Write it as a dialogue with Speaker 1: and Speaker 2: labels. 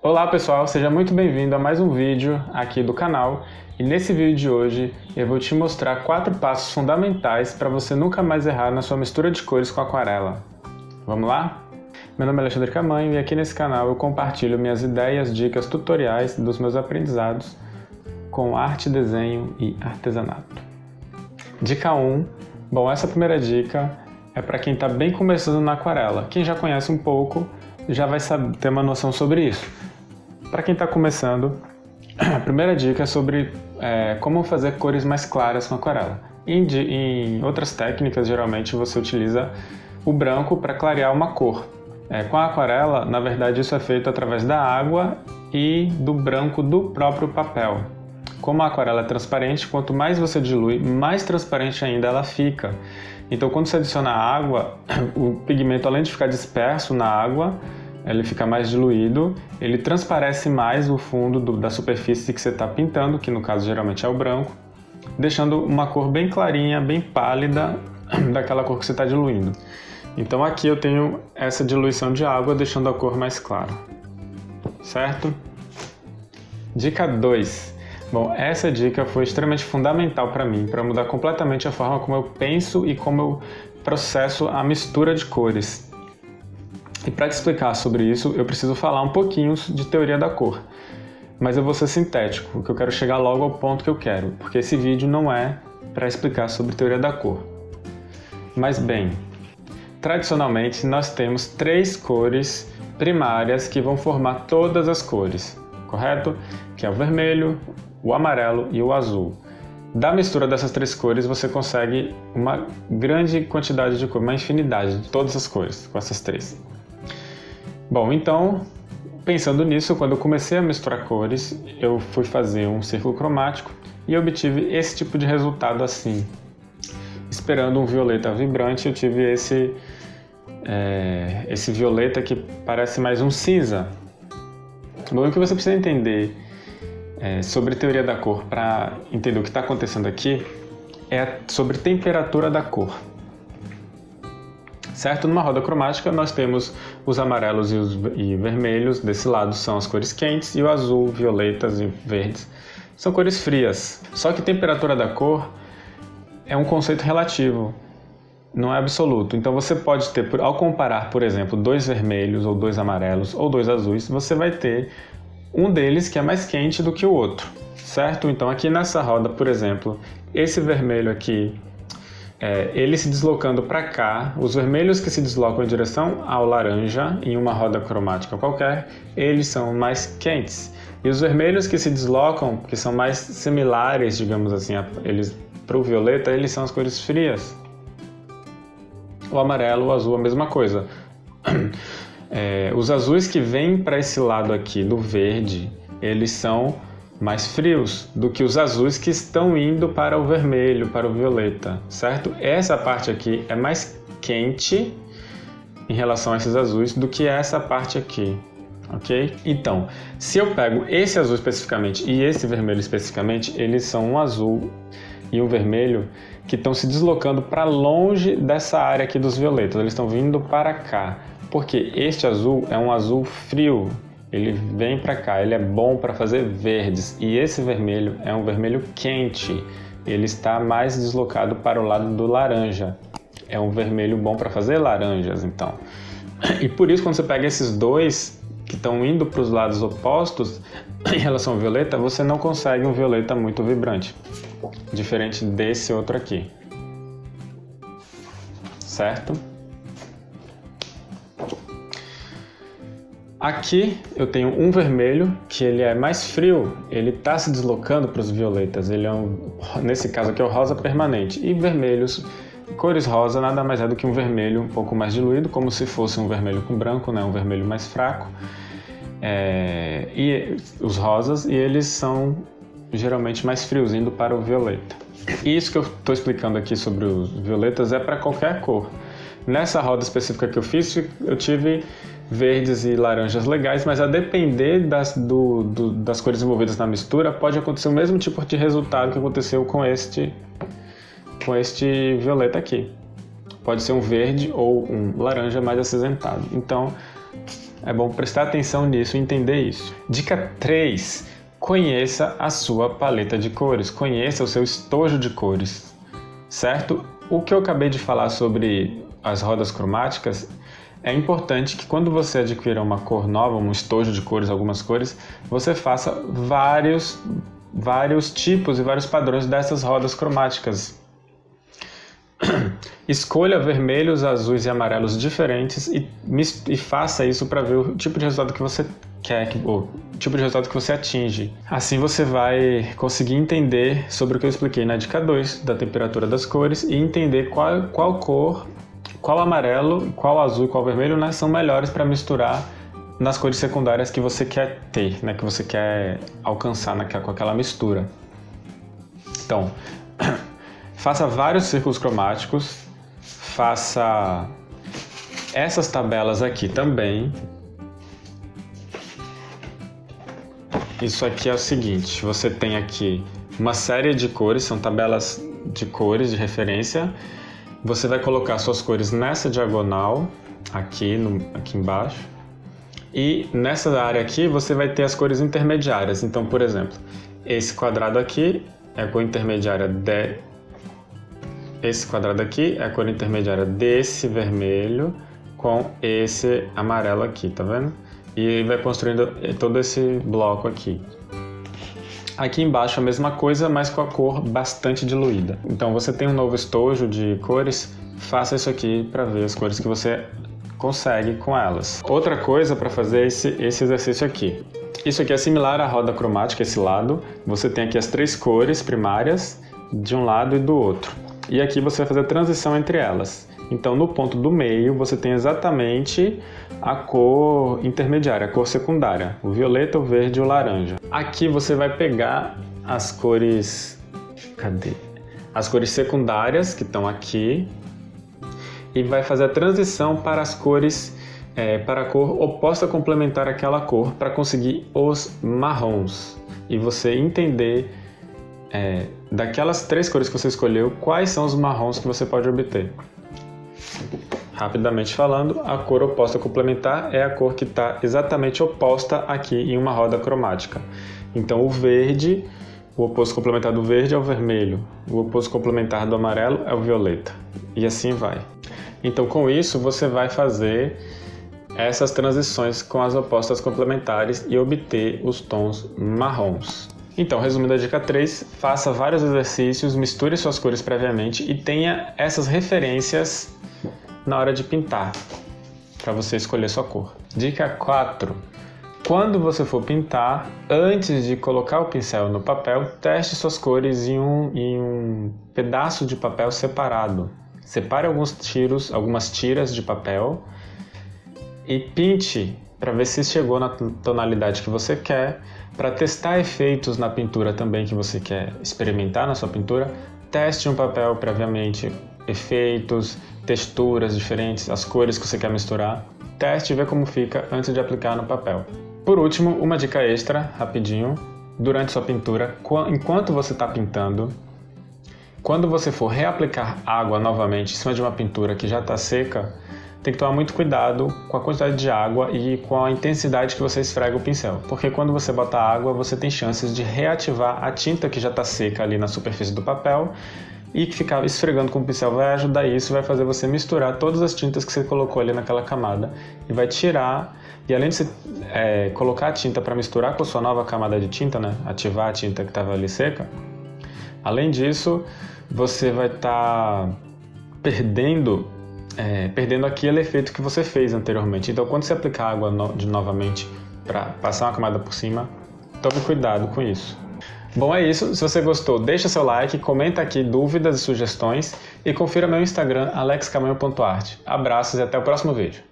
Speaker 1: Olá pessoal, seja muito bem-vindo a mais um vídeo aqui do canal e nesse vídeo de hoje eu vou te mostrar 4 passos fundamentais para você nunca mais errar na sua mistura de cores com aquarela. Vamos lá? Meu nome é Alexandre Camanho e aqui nesse canal eu compartilho minhas ideias, dicas, tutoriais dos meus aprendizados com arte, desenho e artesanato. Dica 1. Bom, essa primeira dica é para quem está bem começando na aquarela. Quem já conhece um pouco já vai ter uma noção sobre isso. Para quem está começando, a primeira dica é sobre como fazer cores mais claras com aquarela. Em outras técnicas, geralmente você utiliza o branco para clarear uma cor. Com a aquarela, na verdade, isso é feito através da água e do branco do próprio papel. Como a aquarela é transparente, quanto mais você dilui, mais transparente ainda ela fica. Então, quando você adiciona água, o pigmento, além de ficar disperso na água, ele fica mais diluído, ele transparece mais o fundo da superfície que você está pintando, que no caso geralmente é o branco, deixando uma cor bem clarinha, bem pálida daquela cor que você está diluindo. Então aqui eu tenho essa diluição de água, deixando a cor mais clara. Certo? Dica 2. Bom, essa dica foi extremamente fundamental para mim, para mudar completamente a forma como eu penso e como eu processo a mistura de cores. E para te explicar sobre isso, eu preciso falar um pouquinho de teoria da cor. Mas eu vou ser sintético, porque eu quero chegar logo ao ponto que eu quero, porque esse vídeo não é para explicar sobre teoria da cor. Mas bem, tradicionalmente nós temos 3 cores primárias que vão formar todas as cores, correto? Que é o vermelho, o amarelo e o azul. Da mistura dessas 3 cores você consegue uma grande quantidade de cores, uma infinidade de todas as cores com essas 3. Bom, então, pensando nisso, quando eu comecei a misturar cores, eu fui fazer um círculo cromático e obtive esse tipo de resultado assim. Esperando um violeta vibrante, eu tive esse violeta que parece mais um cinza. Bom, o que você precisa entender sobre teoria da cor para entender o que está acontecendo aqui é sobre temperatura da cor. Certo? Numa roda cromática nós temos os amarelos e vermelhos, desse lado são as cores quentes, e o azul, violetas e verdes são cores frias. Só que temperatura da cor é um conceito relativo, não é absoluto. Então você pode ter, ao comparar, por exemplo, 2 vermelhos, ou 2 amarelos, ou 2 azuis, você vai ter um deles que é mais quente do que o outro, certo? Então aqui nessa roda, por exemplo, esse vermelho aqui, ele se deslocando para cá, os vermelhos que se deslocam em direção ao laranja, em uma roda cromática qualquer, eles são mais quentes. E os vermelhos que se deslocam, que são mais similares, digamos assim, para o violeta, eles são as cores frias. O amarelo, o azul, a mesma coisa. Os azuis que vêm para esse lado aqui do verde, eles são mais frios do que os azuis que estão indo para o vermelho, para o violeta, certo? Essa parte aqui é mais quente em relação a esses azuis do que essa parte aqui, ok? Então, se eu pego esse azul especificamente e esse vermelho especificamente, eles são um azul e um vermelho que estão se deslocando para longe dessa área aqui dos violetas, eles estão vindo para cá, porque este azul é um azul frio. Ele vem para cá, ele é bom para fazer verdes, e esse vermelho é um vermelho quente, ele está mais deslocado para o lado do laranja, é um vermelho bom para fazer laranjas, então. E por isso, quando você pega esses dois que estão indo para os lados opostos em relação ao violeta, você não consegue um violeta muito vibrante, diferente desse outro aqui, certo? Aqui eu tenho um vermelho que ele é mais frio, ele está se deslocando para os violetas, ele nesse caso aqui é o rosa permanente, e vermelhos, cores rosa nada mais é do que um vermelho um pouco mais diluído, como se fosse um vermelho com branco, né? Um vermelho mais fraco, e os rosas, e eles são geralmente mais frios, indo para o violeta. E isso que eu estou explicando aqui sobre os violetas é para qualquer cor. Nessa roda específica que eu fiz, eu tive verdes e laranjas legais, mas a depender das cores envolvidas na mistura, pode acontecer o mesmo tipo de resultado que aconteceu com este violeta aqui. Pode ser um verde ou um laranja mais acinzentado. Então, é bom prestar atenção nisso e entender isso. Dica 3. Conheça a sua paleta de cores, conheça o seu estojo de cores, certo? O que eu acabei de falar sobre as rodas cromáticas, é importante que quando você adquira uma cor nova, um estojo de cores, algumas cores, você faça vários tipos e vários padrões dessas rodas cromáticas. Escolha vermelhos, azuis e amarelos diferentes e faça isso para ver o tipo de resultado que você quer, o tipo de resultado que você atinge. Assim você vai conseguir entender sobre o que eu expliquei na dica 2, da temperatura das cores, e entender qual cor, qual amarelo, qual azul e qual vermelho, né, são melhores para misturar nas cores secundárias que você quer ter, né, que você quer alcançar com aquela mistura. Então, faça vários círculos cromáticos, faça essas tabelas aqui também. Isso aqui é o seguinte, você tem aqui uma série de cores, são tabelas de cores de referência. Você vai colocar suas cores nessa diagonal, aqui embaixo. E nessa área aqui você vai ter as cores intermediárias. Então, por exemplo, esse quadrado aqui é a cor intermediária esse quadrado aqui é a cor intermediária desse vermelho com esse amarelo aqui, tá vendo? E vai construindo todo esse bloco aqui. Aqui embaixo a mesma coisa, mas com a cor bastante diluída. Então você tem um novo estojo de cores, faça isso aqui para ver as cores que você consegue com elas. Outra coisa para fazer esse exercício aqui. Isso aqui é similar à roda cromática, esse lado. Você tem aqui as 3 cores primárias de um lado e do outro. E aqui você vai fazer a transição entre elas. Então no ponto do meio você tem exatamente a cor intermediária, a cor secundária, o violeta, o verde e o laranja. Aqui você vai pegar as cores, as cores secundárias que estão aqui e vai fazer a transição para as cores, para a cor oposta complementar àquela cor para conseguir os marrons. E você entender daquelas 3 cores que você escolheu, quais são os marrons que você pode obter. Rapidamente falando, a cor oposta complementar é a cor que está exatamente oposta aqui em uma roda cromática. Então o verde, o oposto complementar do verde é o vermelho, o oposto complementar do amarelo é o violeta, e assim vai. Então com isso você vai fazer essas transições com as opostas complementares e obter os tons marrons. Então, resumindo a dica 3, faça vários exercícios, misture suas cores previamente e tenha essas referências na hora de pintar, para você escolher sua cor. Dica 4. Quando você for pintar, antes de colocar o pincel no papel, teste suas cores em um pedaço de papel separado. Separe algumas tiras de papel e pinte para ver se chegou na tonalidade que você quer. Para testar efeitos na pintura também que você quer experimentar na sua pintura, teste um papel previamente, efeitos, texturas diferentes, as cores que você quer misturar. Teste e vê como fica antes de aplicar no papel. Por último, uma dica extra, rapidinho, durante sua pintura, enquanto você está pintando, quando você for reaplicar água novamente em cima de uma pintura que já está seca, tem que tomar muito cuidado com a quantidade de água e com a intensidade que você esfrega o pincel, porque quando você bota água, você tem chances de reativar a tinta que já está seca ali na superfície do papel, e ficar esfregando com o pincel vai ajudar isso, vai fazer você misturar todas as tintas que você colocou ali naquela camada e vai tirar, e além de você colocar a tinta para misturar com a sua nova camada de tinta, né, ativar a tinta que estava ali seca, além disso, você vai estar perdendo aquele efeito que você fez anteriormente. Então, quando você aplicar água novamente para passar uma camada por cima, tome cuidado com isso. Bom, é isso. Se você gostou, deixa seu like, comenta aqui dúvidas e sugestões e confira meu Instagram, alexcamanho.art. Abraços e até o próximo vídeo.